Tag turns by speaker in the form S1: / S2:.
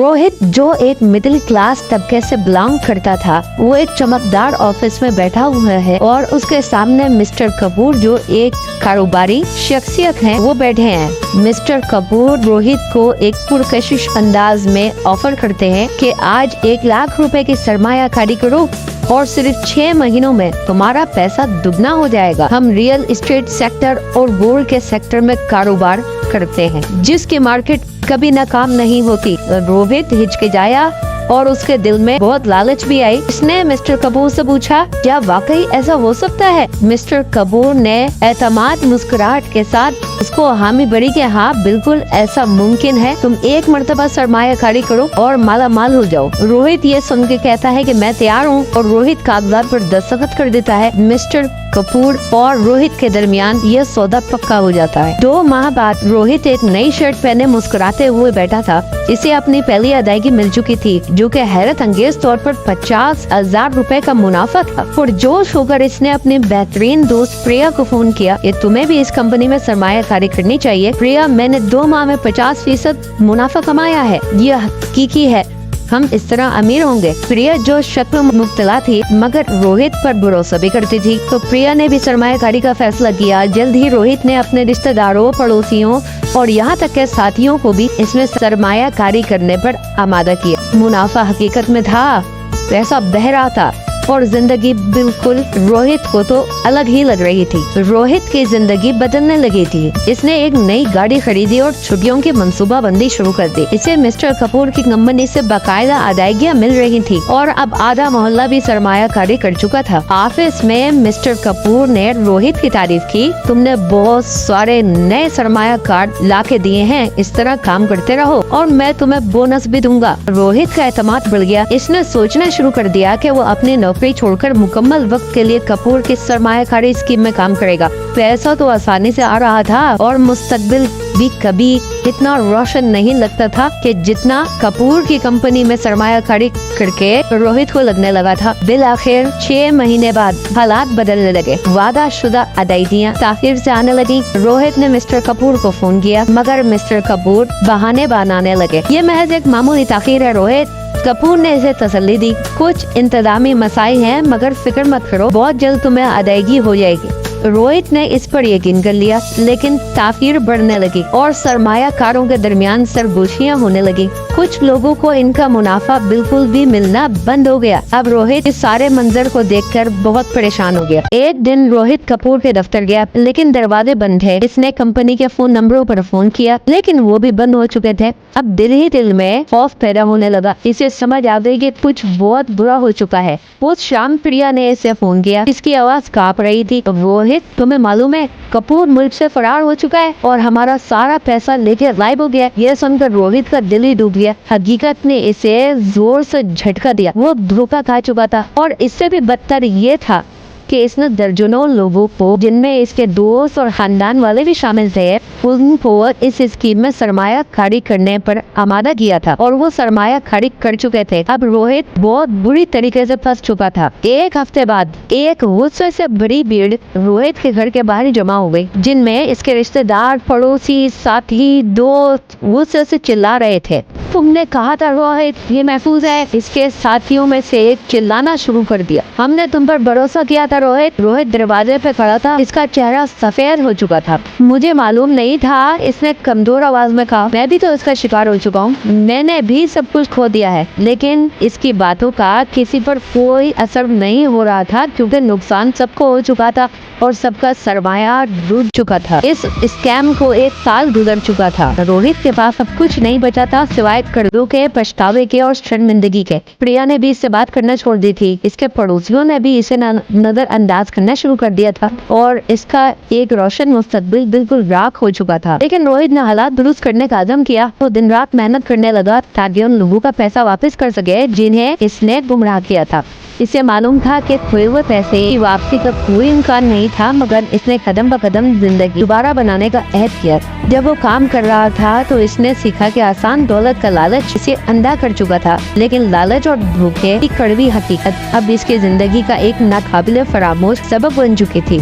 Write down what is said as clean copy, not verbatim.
S1: रोहित जो एक middle class तबके से बिलोंग करता था, वो एक चमकदार ऑफिस में बैठा हुआ है और उसके सामने मिस्टर कपूर जो एक कारोबारी शख्सियत हैं, वो बैठे हैं। मिस्टर कपूर रोहित को एक पुरकशिश अंदाज में ऑफर करते हैं कि आज 1 लाख रुपए की सरमायाकारी करो और सिर्फ 6 महीनों में तुम्हारा पैसा दुगना हो जाएगा। हम रियल एस्टेट सेक्टर और गोल्ड के सेक्टर में कारोबार करते हैं, जिसकी मार्केट कभी नाकाम नहीं होती। रोहित हिचकिचाया और उसके दिल में बहुत लालच भी आई। इसने मिस्टर कपूर से पूछा, क्या वाकई ऐसा हो सकता है? मिस्टर कपूर ने एतमाद मुस्कुराहट के साथ उसको हामी भरी कि हाँ, बिल्कुल ऐसा मुमकिन है। तुम एक मर्तबा सरमायाकारी करो और माला माल हो जाओ। रोहित ये सुन के कहता है कि मैं तैयार हूँ और रोहित कागजात पर दस्तखत कर देता है। मिस्टर कपूर और रोहित के दरमियान यह सौदा पक्का हो जाता है। 2 माह बाद रोहित एक नई शर्ट पहने मुस्कुराते हुए बैठा था। इसे अपनी पहली अदायगी मिल चुकी थी, जो कि हैरत अंगेज तौर पर 50,000 रुपए का मुनाफा था। पुरजोश होकर इसने अपनी बेहतरीन दोस्त प्रिया को फोन किया कि तुम्हें भी इस कंपनी में सरमायाकारी करनी चाहिए। प्रिया, मैंने 2 माह में 50% मुनाफा कमाया है, यह हकीकी है, हम इस तरह अमीर होंगे। प्रिया जो शक में मुब्तला थी मगर रोहित पर भरोसा भी करती थी, तो प्रिया ने भी सरमायाकारी का फैसला किया। जल्द ही रोहित ने अपने रिश्तेदारों, पड़ोसियों और यहाँ तक के साथियों को भी इसमें सरमायाकारी करने पर आमादा किया। मुनाफा हकीकत में था, पैसा बह रहा था और जिंदगी बिल्कुल रोहित को तो अलग ही लग रही थी। रोहित की जिंदगी बदलने लगी थी। इसने एक नई गाड़ी खरीदी और छुट्टियों की मंसूबाबंदी शुरू कर दी। इसे मिस्टर कपूर की कंपनी से बाकायदा अदायगियाँ मिल रही थी और अब आधा मोहल्ला भी सरमायाकारी कर चुका था। ऑफिस में मिस्टर कपूर ने रोहित की तारीफ की, तुमने बहुत सारे नए सरमाया कार्ड ला के दिए हैं, इस तरह काम करते रहो और मैं तुम्हें बोनस भी दूंगा। रोहित का एतमाद बढ़ गया। इसने सोचना शुरू कर दिया कि वो अपनी नौकरी छोड़कर मुकम्मल वक्त के लिए कपूर की सरमायाकारी स्कीम में काम करेगा। पैसा तो आसानी से आ रहा था और मुस्तकबिल भी कभी इतना रोशन नहीं लगता था कि जितना कपूर की कंपनी में सरमायाकारी करके रोहित को लगने लगा था। बिल आखिर 6 महीने बाद हालात बदलने लगे। वादा शुदा अदायगियाँ ताखिर से आने लगी। रोहित ने मिस्टर कपूर को फोन किया मगर मिस्टर कपूर बहाने बनाने लगे। ये महज एक मामूली ताखिर है रोहित। कपूर ने इसे तसल्ली दी, कुछ इंतजामी मसाइल हैं मगर फिक्र मत करो, बहुत जल्द तुम्हें अदायगी हो जाएगी। रोहित ने इस पर यकीन कर लिया, लेकिन ताखीर बढ़ने लगी और सरमायाकारों के दरमियान सरगोशियां होने लगी। कुछ लोगों को इनका मुनाफा बिल्कुल भी मिलना बंद हो गया। अब रोहित इस सारे मंजर को देखकर बहुत परेशान हो गया। एक दिन रोहित कपूर के दफ्तर गया, लेकिन दरवाजे बंद थे। इसने कंपनी के फोन नंबरों पर फोन किया, लेकिन वो भी बंद हो चुके थे। अब दिल ही दिल में खौफ पैदा होने लगा। इसे समझ आ गई कि कुछ बहुत बुरा हो चुका है। उस शाम प्रिया ने इसे फोन किया, इसकी आवाज कांप रही थी। रोहित, तुम्हें मालूम है कपूर मुल्क से फरार हो चुका है और हमारा सारा पैसा लेके गायब हो गया। यह सुनकर रोहित का दिल ही डूब गया। हकीकत ने इसे जोर से झटका दिया। वो धोखा खा चुका था और इससे भी बदतर ये था कि इसने दर्जनों लोगों को, जिनमें इसके दोस्त और खानदान वाले भी शामिल थे, उनको इस स्कीम में सरमायाकारी करने पर आमादा किया था और वो सरमायाकारी कर चुके थे। अब रोहित बहुत बुरी तरीके से फंस चुका था। 1 हफ्ते बाद एक गुस्से से बड़ी भीड़ रोहित के घर के बाहर जमा हो गई, जिनमें इसके रिश्तेदार, पड़ोसी, साथी, दोस्त गुस्से से चिल्ला रहे थे। तुमने कहा था रोहित ये महफूज है। इसके साथियों में से एक चिल्लाना शुरू कर दिया, हमने तुम पर भरोसा किया था रोहित। रोहित दरवाजे पे खड़ा था, इसका चेहरा सफेद हो चुका था। मुझे मालूम नहीं था, इसने कमजोर आवाज में कहा। मैं भी तो इसका शिकार हो चुका हूँ, मैंने भी सब कुछ खो दिया है। लेकिन इसकी बातों का किसी पर कोई असर नहीं हो रहा था, क्योंकि नुकसान सबको हो चुका था और सबका सरमाया डूब चुका था। इस स्कैम को 1 साल गुजर चुका था। रोहित के पास अब कुछ नहीं बचा था सिवाय कर्जों के, पछतावे के और शर्मिंदगी के। प्रिया ने भी इससे बात करना छोड़ दी थी। इसके पड़ोसियों ने भी इसे नजरअंदाज करना शुरू कर दिया था और इसका एक रोशन मुस्तकबिल बिल्कुल राख हो चुका था। लेकिन रोहित ने हालात दुरुस्त करने का अज़म किया। वो दिन रात मेहनत करने लगा ताकि उन लोगों का पैसा वापस कर सके जिन्हें इसने गुमराह किया था। इसे मालूम था कि खोए हुए पैसे की वापसी का कोई इम्कान नहीं था, मगर इसने कदम ब कदम जिंदगी दोबारा बनाने का अहद किया। जब वो काम कर रहा था तो इसने सीखा कि आसान दौलत का लालच इसे अंधा कर चुका था, लेकिन लालच और धोखे की कड़वी हकीकत अब इसकी जिंदगी का एक नाकाबिले फरामोश सबक बन चुकी थी।